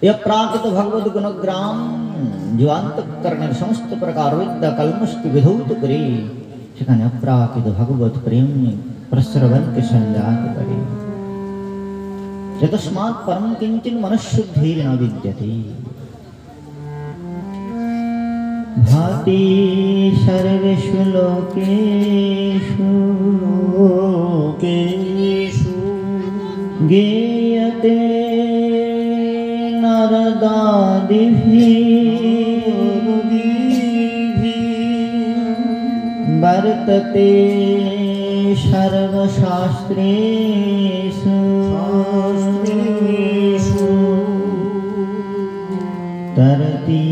यह प्राकृत भगवद गुणग्राम जो अंतःकरणের সমস্ত প্রকার বিদ্যা কলমশকে বিধৌত করে সেখানে অপ্রাকৃত ভগবত প্রেম প্রসরবনকে সংজাত করে। যতস্মাৎ পরম কিঞ্চিন মনঃশুদ্ধির ন বিদ্যতে ভাতি সর্বেষু লোকেষু গেয়তে নারদাদিভিः वर्तते सर्वशास्त्रेषु तरति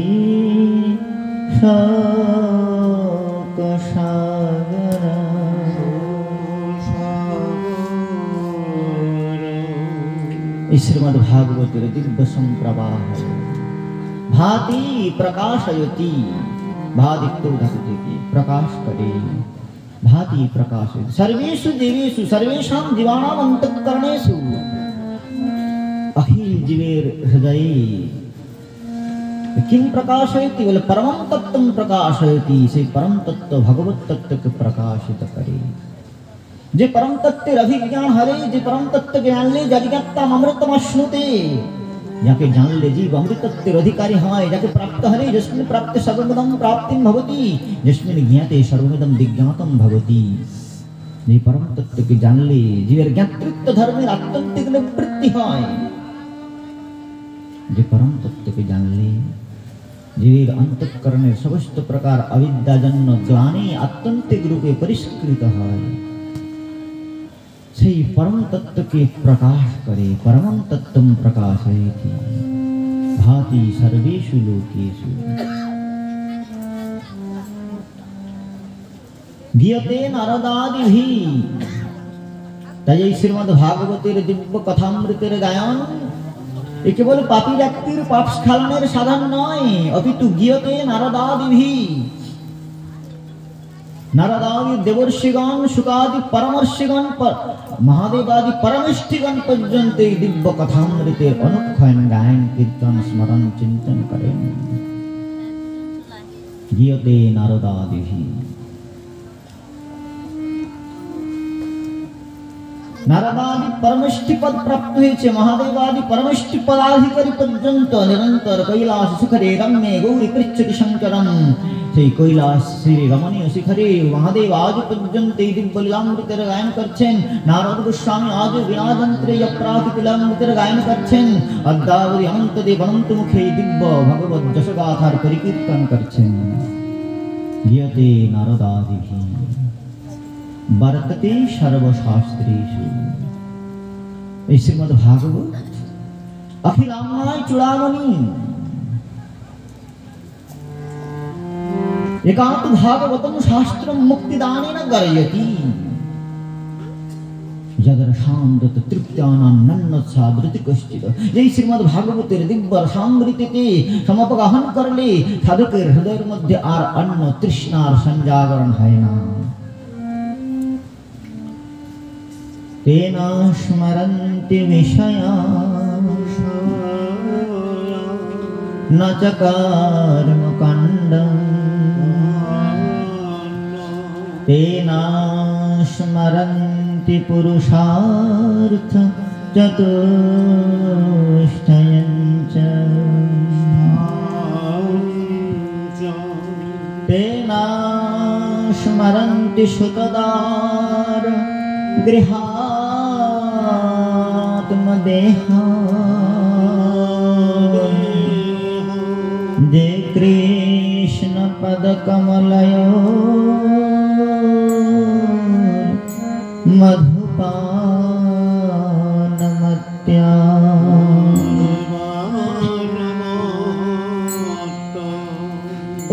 श्रीमद् भागवतेर दिव्य संप्रवाह भाति प्रकाशयति भादिक्तो धातु की प्रकाश करे भाति प्रकाशयति सर्वेषु देवेषु सर्वेषां जीवानां अंतःकरणेषु अखिल जीवेर हृदये किं प्रकाशयति बोले परमं तत्त्वं प्रकाशयति से परम तत्व भगवत तत्व के प्रकाशित करे। जे परम तत्व अभिज्ञान हरे जे परम तत्व ज्ञान ले जज्ञाता अमृतम अश्नुते जाके जान ले जीव अमृतत्वेर अधिकारी হয় যাকে प्राप्त हरे जस्मिन् प्राप्त सर्वमिदं प्राप्तिं भवति जस्मिन् ज्ञाते सर्वमिदं विज्ञातं भवति। जे परम तत्व के जान ले जीवेर ज्ञातृत्व धर्मेर आत्यंतिक निवृत्ति হয়। जे परम तत्व के जान ले जीवेर अंतःकरणेर समस्त प्रकार अविद्याजन्य ग्लानि आत्यंतिक रूपे परिष्कृत হয়। से परम तत्व के प्रकाश करे परमं तत्त्वं प्रकाशयति भाति सर्वेषु लोकेषु गीयते नारदादिभिः। তাই শ্রীমদ্ ভাগবতের দিব্য কথামৃতের গায়ন এ কেবল পাপী ব্যক্তির পাপ স্খলনের সাধন নয় অপিতু গীয়তে নারদাদিভিः नारदादि देवर्षिगण शुकादि परमर्षिगण महादेवादि परमेष्ठिगण पर्यन्त दिव्य कथामृतेर अनुक्षण गायन कीर्तन स्मरण चिंतन करें। गीयते नारदादिभिः नारदादि परमेष्ठि पद प्राप्त হয়েছে महादेवादि परमेष्ठि पदाधिकारी पर्यन्त निरंतर कैलास शिखरे रम्ये गौरी पृच्छति शंकरम সেই কৈলাস শ্রী রমণীয় শিখরে মহাদেব আজ পর্যন্ত এই দিব্য লীলামৃতের গায়ন করছেন। নারদ গোস্বামী আজ বিনাযন্ত্রে অপ্রাকৃত লীলামৃতের গায়ন করছেন। অদ্যাবধি অনন্তদেব অনন্ত মুখে এই দিব্য ভগবত যশগাথার পরিকীর্তন করছেন। গীয়তে নারদাদিভিः বর্ততে সর্বশাস্ত্রেষু। এই শ্রীমদ্ ভাগবত অখিলাম্মায় চূড়ামণি एकांत भागवतम शास्त्रम मुक्तिदानेन गर्यति जगरसामृत तृप्त्यानन्नोत्सादृतिकश्चित्। এই শ্রীমদ্ ভাগবতের দিব্য রসামৃতেতে সমপগাহন করলে সাধকের হৃদয়ের মধ্যে আর অন্য তৃষ্ণার সঞ্জাগরণ হয় না। তেন স্মরন্তি বিষয়ান ন চ কর্মকাণ্ডম तेना स्मरन्ति पुरुषार्थ चतुष्टयं च तेना स्मरन्ति सुतदार गृहात्मदेहा जे कृष्ण पदकमलयो मधुपानमत्या।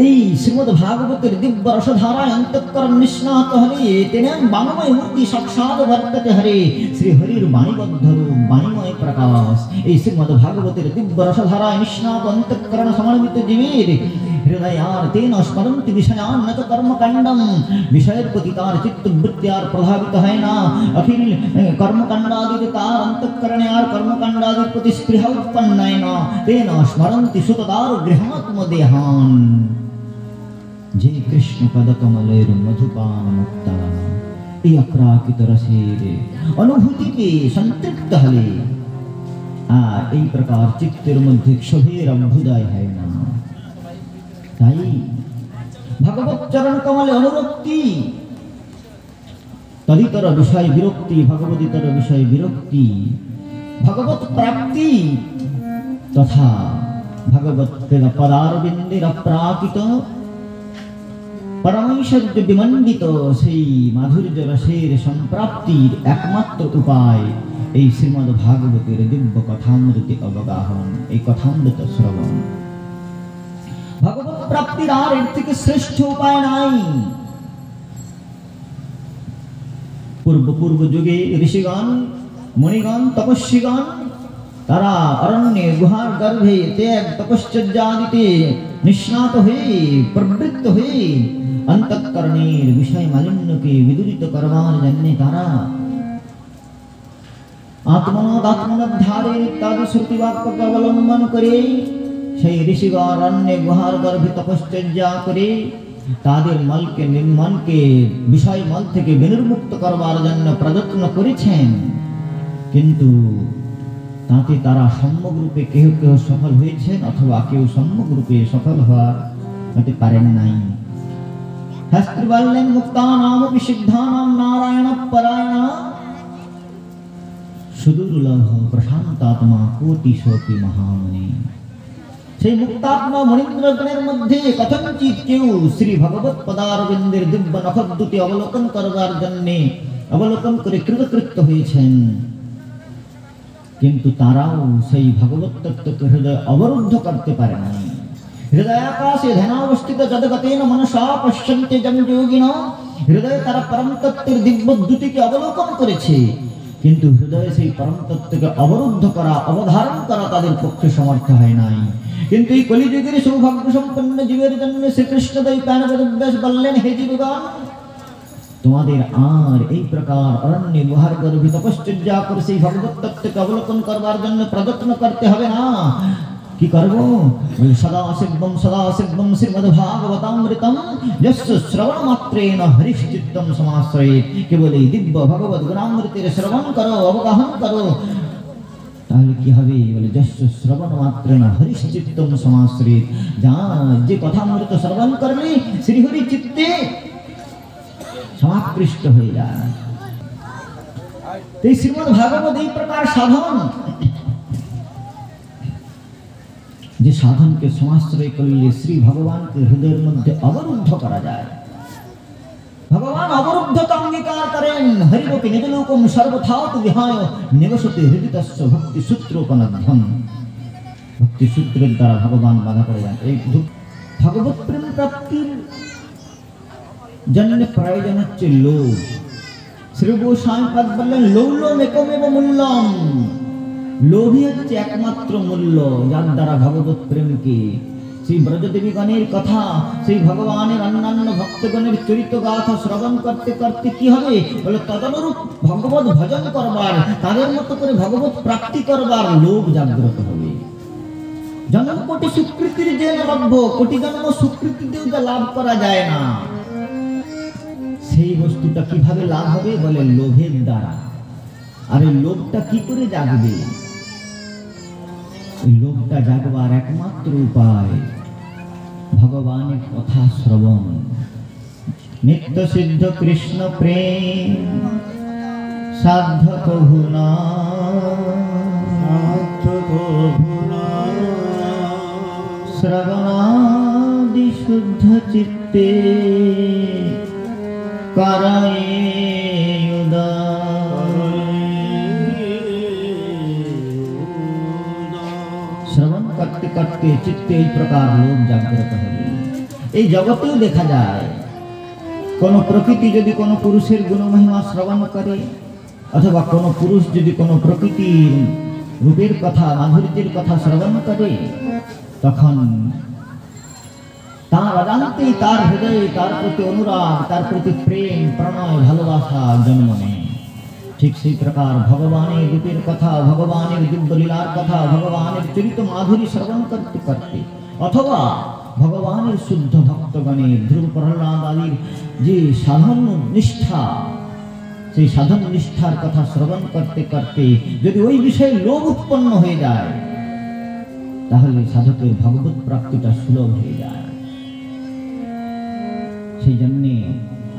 এই শ্রীমদ্ ভাগবতের দিব্য রসধারায় অন্তঃকরণ নিষ্ণাত হরে তেন বাণময় মূর্তি সাক্ষাৎ বর্ততে হরে শ্রী হরির বাণীবদ্ধ রূপ বাণীময় প্রকাশ। এই শ্রীমদ্ ভাগবতের দিব্য রসধারায় নিষ্ণাত অন্তঃকরণ সমন্বিত জীবের हृदयार तेन स्मरन्ति विषयान् न च कर्मकाण्डम् विषयेर प्रति तार चित्तवृत्त्यार प्रभावित है ना अखिल कर्मकाण्डादि तार अंतःकरण्यार कर्मकाण्डादि प्रति स्पृहा उत्पन्न है ना तेन स्मरन्ति सुतदार गृहात्मदेहान् जे कृष्ण पदकमलेर मधुपान मुक्ता এই অপ্রাকৃত রসের অনুভূতিকে সন্তৃপ্ত হলে আর এই প্রকার চিত্তের মধ্যে ক্ষোভের অভ্যুদয় হয় না। তাই ভগবত চরণ কমলে অনুরক্তি, তদিতর বিষয় বিরক্তি, ভগবদিতর বিষয় বিরক্তি, ভগবত প্রাপ্তি তথা ভগবত পদারবিন্দের অপ্রাকৃত परमैश्वर्य विमंडित সেই মাধুর্য রসের সম্প্রাপ্তির একমাত্র উপায় এই শ্রীমদ্ ভাগবতের দিব্য কথামৃত অবগাহন, এই কথামৃত শ্রবণ। ভগবত প্রাপ্তির আর এর থেকে শ্রেষ্ঠ উপায় নাই। পূর্ব যুগে ঋষিগণ, মুনিগণ, তপস্বীগণ তারা অরণ্যে গুহার গর্ভে ত্যাগ তপশ্চর্যাদিতে নিষ্ণাত হয়ে প্রবৃত্ত হয়ে अंतःकरणेर विषय मालिन्य के विदुरित करवार जन्य तारा आत्मनोदात्मनोद्धारे इत्यादि श्रुति वाक्य का अवलंबन करे সেই ঋষিগণ অরণ্যে গুহার গর্ভে তপশ্চর্যা করে তাদের মলকে নির্মলকে বিষয় মল থেকে বিনির্মুক্ত করবার জন্য প্রযত্ন করেছেন, কিন্তু তাতে তারা সম্যক রূপে কেউ কেউ সফল হয়েছেন অথবা কেউ সম্যক রূপে সফল হতে পারেন নাই। শাস্ত্রী বললেন মুক্তানামপি সিদ্ধানাম নারায়ণ পরায়ণ সুদুর্লভ প্রশান্তাত্মা কোটিশোপি মহামুনি। সেই মুক্তাত্মা মণীন্দ্রগণের মধ্যে কথঞ্চিত কেউ শ্রী ভগবৎ পদারবিন্দের দিব্য নখদ্যুতি অবলোকন করবার জন্য অবলোকন করে কৃতকৃত্য হয়েছেন, কিন্তু তারাও সেই ভগবৎ তত্ত্বকে হৃদয় অবরুদ্ধ করতে পারে নাই। হৃদয়াকাশে ধ্যানাবস্থিত যদগতেন মনসা পশ্যন্তে জন যোগিনঃ, হৃদয়ে তারা পরম তত্ত্বের দিব্যদ্যুতিকে অবলোকন করেছে, কিন্তু হৃদয়ে সেই পরম তত্ত্বকে অবরুদ্ধ করা, অবধারণ করা তাদের পক্ষে সমর্থ হয় নাই। কিন্তু এই কলিযুগের সৌভাগ্য সম্পন্ন জীবের জন্য শ্রীকৃষ্ণদেব প্রাণবেদব্যাস বললেন, হে জীবগণ, তোমাদের আর এই প্রকার অরণ্যে গুহার গর্ভে তপশ্চর্যা করে সেই ভগবৎ তত্ত্বকে অবলোকন করবার জন্য প্রযত্ন করতে হবে না। কি করব? সদা শিবম শ্রীমদ্ ভাগবতামৃতম যস্য শ্রবণ মাত্রেণ হরিশ্চিত্তম সমাশ্রয়েৎ। কেবল এই দিব্য ভগবত গুণামৃতের শ্রবণ করো, অবগাহন করো, তাহলে কি হবে? বলে যস্য শ্রবণ মাত্রেণ হরিশ্চিত্তম সমাশ্রয়েৎ। যা যে কথামৃত শ্রবণ করলে শ্রীহরি চিত্তে সমাকৃষ্ট হয়ে যায়। এই শ্রীমদ্ ভাগবত এই প্রকার সাধন, যে সাধনকে সমাশ্রয় করলে শ্রী ভগবানকে হৃদয়ের মধ্যে অবরুদ্ধ করা যায়। ভগবান অবরুদ্ধতা অঙ্গীকার করেন। হরিবপি নিজলোকম সর্বথাৎ বিহায় নিবসতে হৃদিতস্য ভক্তি সূত্রোপনধ্যম। ভক্তি সূত্রের দ্বারা ভগবান বাধা পড়ে যান। এই ভগবত প্রেম প্রাপ্তির জন্য প্রয়োজন হচ্ছে লোভ। শ্রী গোস্বামীপাদ বললেন, লৌলমেকমেব মূল্যম। লোভই হচ্ছে একমাত্র মূল্য, যার দ্বারা ভগবত প্রেমকে, সেই ব্রজদেবীগণের কথা, সেই ভগবানের অন্যান্য ভক্তগণের চরিত্র গাথা শ্রবণ করতে করতে কি হবে? বলে তদনুরূপ ভগবত ভজন করবার, তাদের মতো করে ভগবত প্রাপ্তি করবার লোভ জাগ্রত হবে। জন্ম কোটি স্বীকৃতির যে লভ্য, কোটি জন্ম স্বীকৃতিতেও যা লাভ করা যায় না, সেই বস্তুটা কিভাবে লাভ হবে? বলে লোভের দ্বারা। আর এই লোভটা কি করে জাগবে? এই লোভটা জাগবার একমাত্র উপায় ভগবানের কথা শ্রবণ। নিত্য সিদ্ধ কৃষ্ণ প্রেম সাধ্য কভু না, শ্রবণাদি শুদ্ধ চিত্তে করায়ে শ্রবণ করতে করতে চিত্তে এই প্রকার লোভ জাগ্রত হবে। এই জগতেও দেখা যায়, কোন প্রকৃতি যদি কোনো পুরুষের গুণমহিমা শ্রবণ করে, অথবা কোনো পুরুষ যদি কোনো প্রকৃতির রূপের কথা, মাধুর্যের কথা শ্রবণ করে, তখন তার অজান্তেই তার হৃদয়ে তার প্রতি অনুরাগ, তার প্রতি প্রেম, প্রণয়, ভালোবাসা জন্ম নেয়। ঠিক সেই প্রকার ভগবানের রূপের কথা, ভগবানের দিব্যলীলার কথা, ভগবানের চরিত মাধুরী শ্রবণ করতে করতে, অথবা ভগবানের শুদ্ধ ভক্তগণের ধ্রুব প্রহ্লাদ আদির যে সাধন নিষ্ঠা, সেই সাধন নিষ্ঠার কথা শ্রবণ করতে করতে যদি ওই বিষয়ে লোভ উৎপন্ন হয়ে যায়, তাহলে সাধকের ভগবত প্রাপ্তিটা সুলভ হয়ে যায়। সেই জন্যে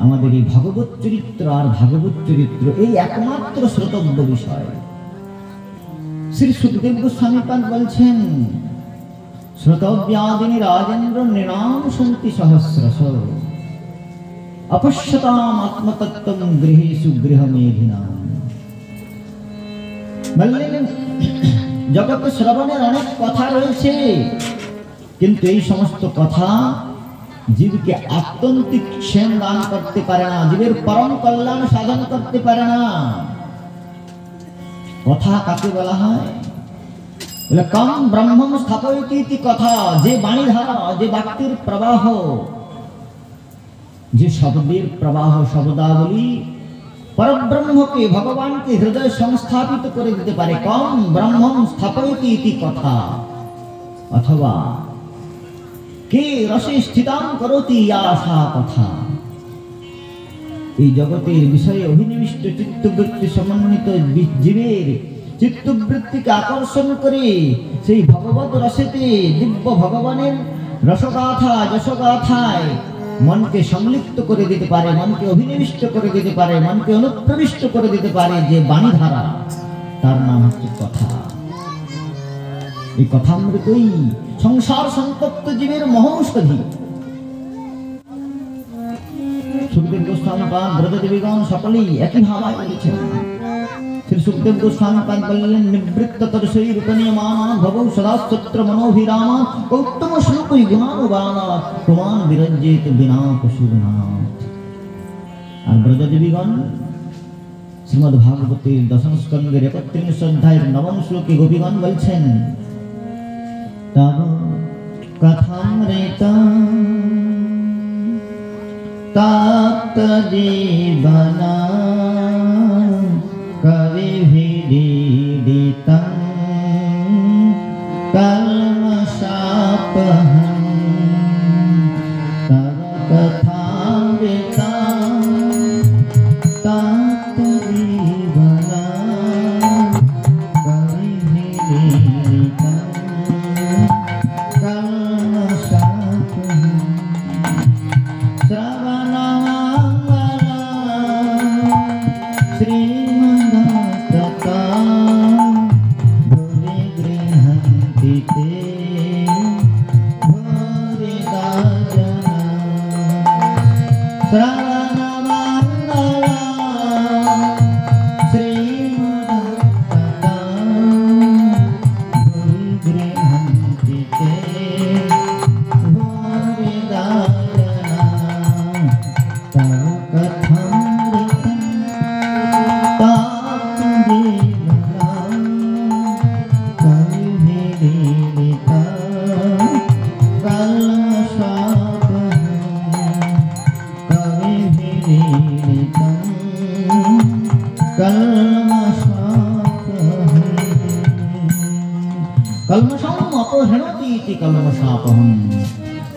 আমাদের এই ভগবত চরিত্র আর ভাগবত চরিত্র এই একমাত্র শ্রোতব্য বিষয়। শ্রী সুখদেব গোস্বামী পাদ বলছেন, শ্রোতব্যাদিনী রাজেন্দ্র নৃণাম সন্তি সহস্রশ, অপশ্যতাম আত্মতত্ত্বম গৃহেষু গৃহমেধিনাম। বললেন, জগতে শ্রবণের অনেক কথা রয়েছে, কিন্তু এই সমস্ত কথা জীবকে আত্যন্তিক ক্ষেম দান করতে পারে না, জীবের পরম কল্যাণ সাধন করতে পারে না। কথা কাকে বলা হয়? বলে কম ব্রহ্মম স্থাপয়তি ইতি কথা। যে বাণীধারা, যে বাক্যের প্রবাহ, যে শব্দের প্রবাহ, শব্দাবলী পরব্রহ্মকে, ভগবানকে হৃদয় সংস্থাপিত করে দিতে পারে। কম ব্রহ্মম স্থাপয়তি ইতি কথা। অথবা কে রসে স্থিতাং করতি আশা কথা। এই জগতের বিষয়ে অভিনিবিষ্ট চিত্তবৃত্তি সমন্বিত জীবের চিত্তবৃত্তিকে আকর্ষণ করে সেই ভগবত রসেতে, দিব্য ভগবানের রসগাথা যশগাথায় মনকে সংলিপ্ত করে দিতে পারে, মনকে অভিনিবিষ্ট করে দিতে পারে, মনকে অনুপ্রবিষ্ট করে দিতে পারে যে বাণীধারা, তার নাম হচ্ছে কথা। এই কথামৃতই সংসার সন্তপ্ত জীবের মহৌষধি। সুখদেব গোস্বামী পাদ, ব্রজদেবীগণ সকলেই একই ভাবায় বলেছেন। শ্রী সুখদেব গোস্বামী পাদ বললেন, নিবৃত্ত তরসৈ রূপনীয়মানা ভবৌ সদাস্তত্র মনোভিরামা কৌত্তম শ্লোকৈ গুণানুবানা প্রমাণ বিরজ্যেত বিনা পশুরনাথ। আর ব্রজদেবীগণ শ্রীমদ্ ভাগবতের দশম স্কন্ধের ৩১ অধ্যায়ের ৯ম শ্লোকে গোপীগণ বলছেন, তব কথামৃতম তপ্ত জীবনা কবিভিদিতম কলমশাপহম তব কথামৃতম তপ্ত জীবনা কবিভিদিতম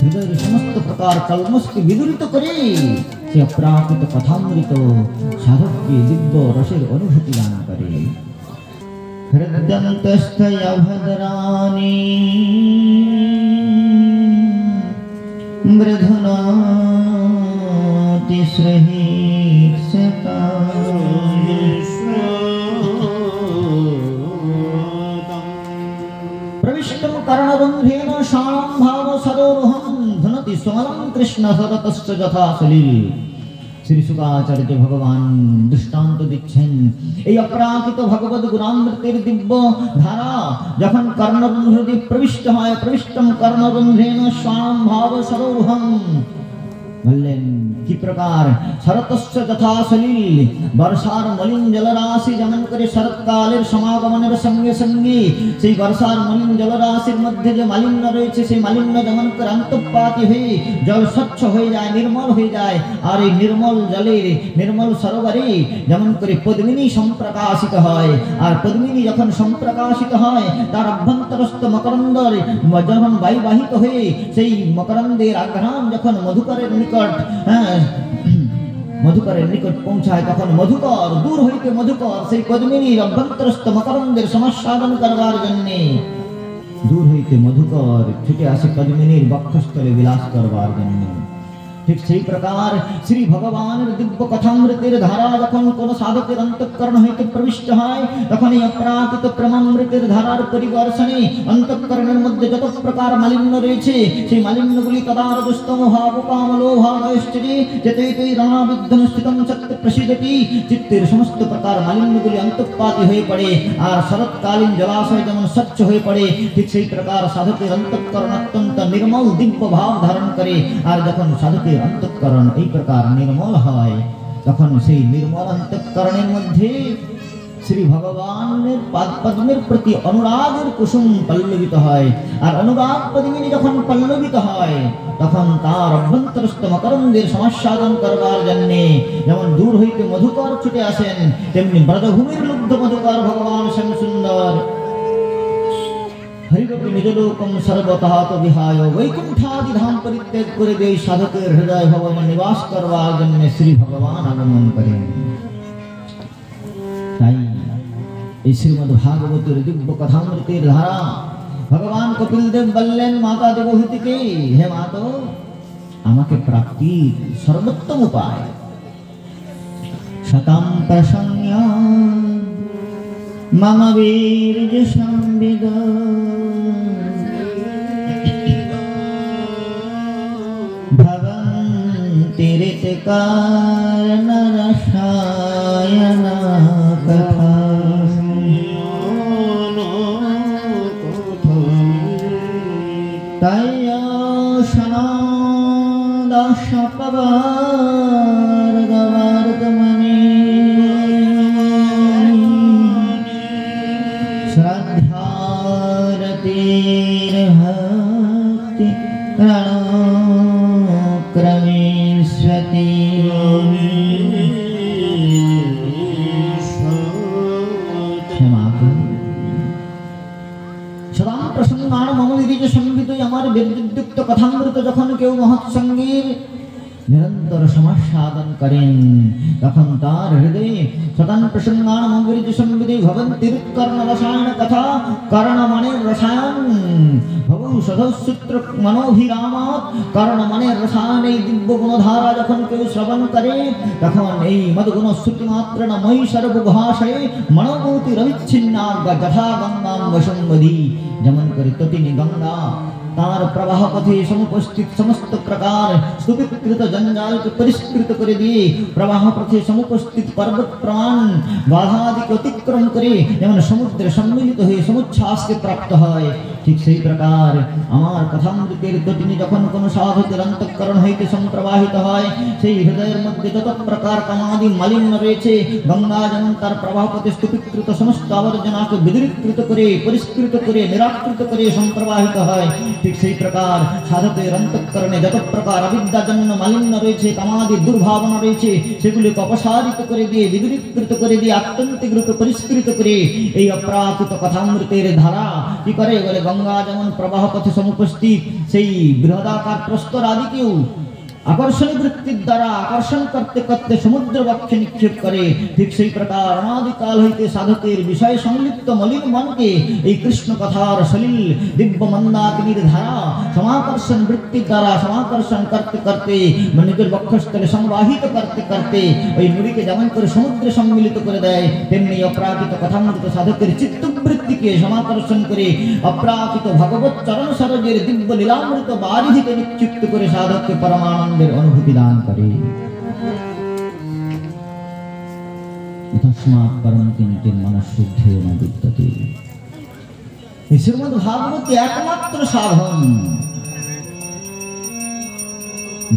হৃদয়ের সমস্ত প্রকার কলমশকে বিদূরিত করে সে অপ্রাকৃত কথামৃত সাধককে দিব্য রসের অনুভূতি দান করে। হৃদয়ন্তস্থয় ভদ্রাণি মৃধুনাতি শ্রীহির্ষতা प्रविष्टं कर्णबन्धेन शाणं भाव सरोरुहं धुनति सुमलं कृष्ण सततश्च যথা সলিল। শ্রী শুকাচার্য ভগবান দৃষ্টান্ত দিচ্ছেন, এই অপ্রাকৃত ভগবদ গুণামৃতের দিব্য ধারা যখন কর্ণবন্ধ দিয়ে প্রবিষ্ট হয়, প্রবিষ্টম কর্ণবন্ধেন শাণম ভাব সরোহম, বললেন কি প্রকার শরতস্য যথা সলিল, বর্ষার মলিন জলরাশি যেমন করে শরৎকালের সমাগমনের সঙ্গে সঙ্গে সেই বর্ষার মলিন জলরাশির মধ্যে যে মালিন্য রয়েছে সেই মালিন্য যেমন করে অন্তঃপাতী হয়ে জল স্বচ্ছ হয়ে যায়, নির্মল হয়ে যায়, আর এই নির্মল জলের নির্মল সরোবরে যেমন করে পদ্মিনী সম্প্রকাশিত হয়, আর পদ্মিনী যখন সম্প্রকাশিত হয় তার অভ্যন্তরস্থ মকরন্দ যখন বায়ুবাহিত হয়ে সেই মকরন্দের আঘ্রাণ যখন মধুকরের নিকট মধুকরের নিকট পৌঁছায়, তখন মধুকর দূর হইতে মধুকর সেই পদ্মিনীর অভ্যন্তরস্থ মকরন্দের সমাস্বাদন করবার জন্যে দূর হইতে মধুকর ছুটে আসে পদ্মিনীর বক্ষস্থলে বিলাস করবার জন্য। ঠিক সেই প্রকার শ্রী ভগবানের দিব্য কথামৃতের ধারা যখন কোন সাধকের অন্তঃকরণ হইতে প্রবিষ্ট হয়, তখন এই অপ্রাকৃত প্রেমামৃতের ধারার পরিবর্ষণে অন্তঃকরণের মধ্যে যত প্রকার মালিন্য রয়েছে সেই মালিন্যগুলি তদারদুস্তম ভাব কামলোভাবৈশ্চর্যে যেতেই রণাবিদ্ধম স্থিতম সত্য প্রসিদ্ধতি, চিত্তের সমস্ত প্রকার মালিন্যগুলি অন্তঃপাতী হয়ে পড়ে, আর শরৎকালীন জলাশয় যেমন স্বচ্ছ হয়ে পড়ে, ঠিক সেই প্রকার সাধকের অন্তঃকরণ অত্যন্ত নির্মল দিব্য ভাব ধারণ করে। আর যখন সাধকের অন্তঃকরণ এই প্রকার নির্মল হয়, তখন সেই নির্মল অন্তঃকরণের মধ্যে শ্রী ভগবানের পাদপদ্মের প্রতি অনুরাগের কুসুম পল্লবিত হয়। আর অনুরাগ পদ্মিনী যখন পল্লবিত হয়, তখন তার অভ্যন্তরস্থ মকরন্দের সমাস্বাদন করবার জন্যে যেমন দূর হইতে মধুকর ছুটে আসেন, তেমনি ব্রজভূমির লুব্ধ মধুকর ভগবান শ্যাম সুন্দর হরিগোপী নিজলোকম সর্বতঃ তো বিহায় বৈকুণ্ঠাদি ধাম পরিত্যাগ করে দিয়ে সাধকের হৃদয় ভগবান নিবাস করবার জন্য শ্রী ভগবান আগমন করেন। তাই এই শ্রীমদ্ ভাগবতের দিব্য কথামৃতের ধারা ভগবান কপিল দেব বললেন মাতা দেবহূতিকে, হে মাতো, আমাকে প্রাপ্তির সর্বোত্তম উপায় শতম প্রসঙ্গ মম বীর্য সংবিদ ভবন্তি ঋতকারণ রসায়ন কথা তয়োষণদশপवर्गवर्गमने श्रद्धारतिर्भक्ति क्रमेष्वति সদাম প্রসঙ্গান মম বিরিজ সংবিত, আমার বিদ্যুক্ত কথামৃত যখন কেউ মহৎসঙ্গীর নিরন্তর সমাস্বাদন করেন, তখন তার হৃদয়ে সদান প্রসঙ্গান মম বিরিজ সংবিতে ভবন্তি ঋৎকর্ণ রসায়ন কথা, কর্ণ মনের রসায়ন ভবৌ সদসূত্র মনোভিরামাৎ, কর্ণ মনের রসায়ন এই দিব্য গুণধারা যখন কেউ শ্রবণ করে, তখন এই মদগুণ শ্রুতি মাত্রেণ ময়ি সর্বভাষয়ে মনোভূতি রবিচ্ছিন্না যথা গঙ্গাম বসম্বধি, যেমন করে তটিনী গঙ্গা তার প্রবাহ পথে সমুপস্থিত সমস্ত প্রকার স্তূপীকৃত জঞ্জালকে পরিষ্কৃত করে দিয়ে প্রবাহ পথে সমুপস্থিত পর্বত প্রমাণ বাধাদিকে অতিক্রম করে যেমন সমুদ্রে সম্মিলিত হয়ে সমুচ্ছ্বাসকে প্রাপ্ত হয়, ঠিক সেই প্রকার আমার কথামৃতের তটিনী যখন কোনো সাধকের অন্তঃকরণ হইতে সম্প্রবাহিত হয়, সেই হৃদয়ের মধ্যে যত প্রকার কামাদি মালিন্য রয়েছে, গঙ্গা যেমন তার প্রবাহ পথে স্তূপীকৃত সমস্ত আবর্জনাকে বিদূরীকৃত করে পরিষ্কৃত করে নিরাকৃত করে সম্প্রবাহিত হয়, ঠিক সেই প্রকার সাধকের অন্তঃকরণে যত প্রকার অবিদ্যাজন্য মালিন্য রয়েছে, কামাদি দুর্ভাবনা রয়েছে, সেগুলিকে অপসারিত করে দিয়ে বিদূরীকৃত করে দিয়ে আত্যন্তিক রূপে পরিষ্কৃত করে এই অপ্রাকৃত কথামৃতের ধারা কি করে বলে, গঙ্গা যেমন প্রবাহ পথে সমুপস্থিত সেই বৃহদাকার প্রস্তর আদিকেও আকর্ষণী বৃত্তির দ্বারা আকর্ষণ করতে করতে সমুদ্র বক্ষে নিক্ষেপ করে, ঠিক সেই প্রকার অনাদিকাল হইতে সাধকের বিষয় সংলিপ্ত মলিন মনকে এই কৃষ্ণ কথার সলিল দিব্য মন্দাকিনীর ধারা সমাকর্ষণ বৃত্তির দ্বারা সমাকর্ষণ করতে করতে নিজের বক্ষস্থলে সংবাহিত করতে করতে ওই নুড়িকে যেমন করে সমুদ্রে সম্মিলিত করে দেয়, তেমনি অপ্রাকৃত কথামৃত সাধকের চিত্তবৃত্তিকে সমাকর্ষণ করে অপ্রাকৃত ভগবৎ চরণ সরোজের দিব্য লীলামৃত বারিধিতে নিক্ষিপ্ত করে সাধককে পরমানন্দের অনুভূতি দান করে। তস্মাৎ পরম কিঞ্চিৎ মনঃশুদ্ধেন বিদ্যতে। এই শ্রীমদ্ ভাগবত একমাত্র সাধন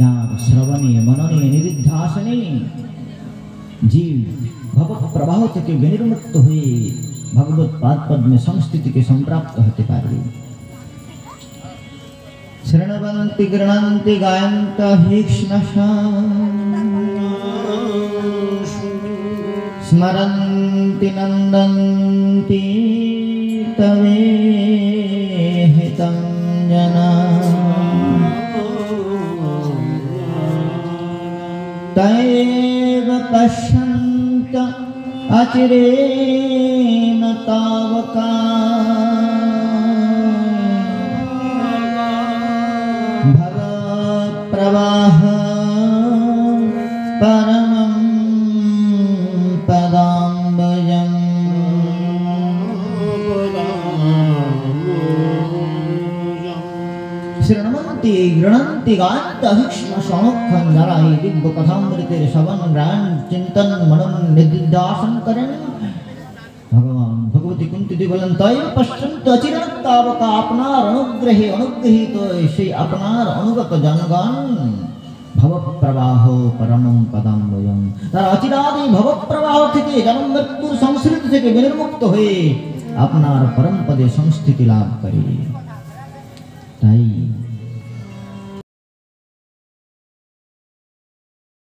যার শ্রবণে মননে নিদিধ্যাসনে জীব ভব প্রবাহ থেকে বিনির্মুক্ত হয়ে ভগবত পাদ পদ্মে সংস্থিতিকে সম্প্রাপ্ত হতে পারে। শৃণবন্তি গৃণন্তি গায়ন্ত ভীক্ষ্ণশা স্মরন্তি নন্দন্তি তবেহিतं জনা তৈব পশ্যন্ত अचिरेण तावका भवप्रवाह परमं पदाम्बुजम् शृण्वन्ति गृह्णन्ति गायन्ति अभीक्ष्णशमुखं जरा ये दिव्य कथामृतेर श्रवण गायन चिंतन मनन निदिध्यासन करें। भगवान भगवती कुंती देवी बोलें तय पश्यन्ति अचिरेण तावका अपनार अनुग्रहे अनुग्रहित সেই আপনার অনুগত জনগণ ভব প্রবাহ পরমং পদাম্বুজং তার অচিরাদি ভব প্রবাহ থেকে জন্ম মৃত্যুর সংস্কৃতি থেকে বিনির্মুক্ত হয়ে আপনার পরম পদে সংস্থিতি লাভ করে।